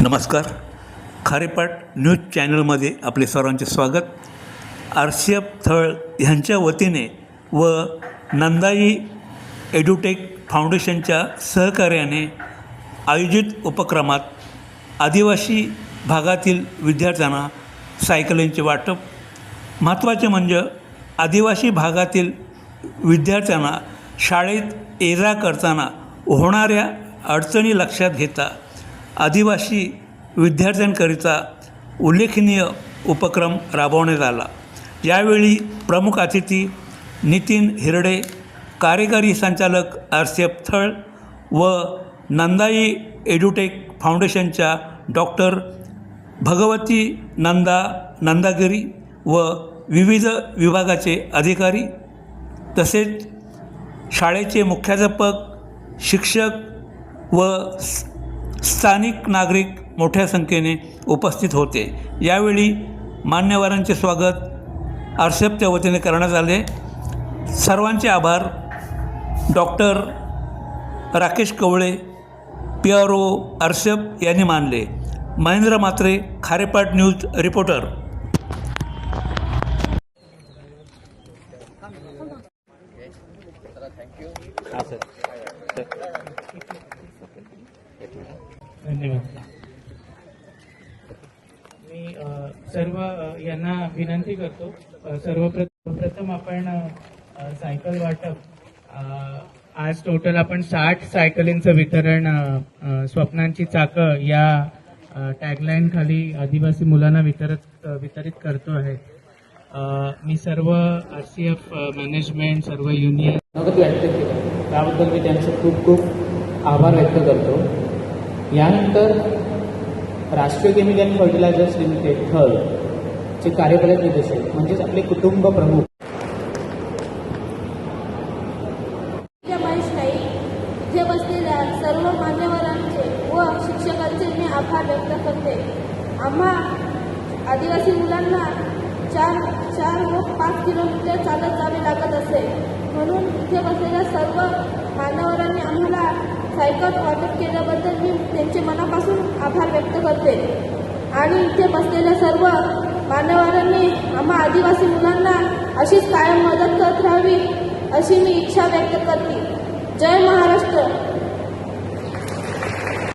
नमस्कार. खारेपाट न्यूज चॅनलमध्ये आपले सर्वांचे स्वागत. RCF थळ ह्यांच्या वतीने व नंदाई एड्युटेक फाउंडेशनच्या सहकार्याने आयोजित उपक्रमात आदिवासी भागातील विद्यार्थ्यांना सायकलींचे वाटप. महत्त्वाचे म्हणजे आदिवासी भागातील विद्यार्थ्यांना शाळेत ये जा करताना होणाऱ्या अडचणी लक्षात घेता आदिवासी विद्यार्थ्यांकरिता उल्लेखनीय उपक्रम राबवण्यात आला. यावेळी प्रमुख अतिथी नितीन हिरडे, कार्यकारी संचालक RCF थळ व नंदाई एड्युटेक फाउंडेशनच्या डॉक्टर भगवती नंदागिरी व विविध विभागाचे अधिकारी तसेच शाळेचे मुख्याध्यापक, शिक्षक व स्थानिक नागरिक मोठ्या संख्येने उपस्थित होते. यावेळी मान्यवरांचे स्वागत RCFच्या वतीने करण्यात आले. सर्वांचे आभार. Doctor Rakesh Kavale, PRO RCF यांनी मानले. महेंद्र मात्रे, खारेपाट न्यूज रिपोर्टर. धन्यवाद. मी सर्व यांना विनंती करतो. सर्वप्रथम आपण सायकल वाटप आज टोटल आपण 60 सायकलींचं वितरण स्वप्नांची चाकं या टॅगलाईन खाली आदिवासी मुलांना वितरित करतो आहे. मी सर्व RCF मॅनेजमेंट, सर्व युनियन स्वागत व्यक्त केलं, त्याबद्दल मी त्यांचे खूप खूप आभार व्यक्त करतो. यानंतर राष्ट्रीय केमिकल फर्टिलायझर्स लिमिटेड थळ चे कार्यपालक निदेशक म्हणजेच आपले कुटुंब प्रमुख इथे बसलेल्या सर्व मान्यवरांचे व शिक्षकांचे मी आभार व्यक्त करते. आम्हा आदिवासी मुलांना 4 व 5 किलोमीटर चालत जावे लागत असे, म्हणून इथे बसलेल्या सर्व मान्यवरांनी आम्हाला सायकल वाटप केल्याबद्दल मी त्यांचे मनापासून आभार व्यक्त करते. आणि इथे बसलेल्या सर्व मान्यवरांनी आम्हा आदिवासी मुलांना अशीच कायम मदत करत राहावी अशी मी इच्छा व्यक्त करते. जय महाराष्ट्र.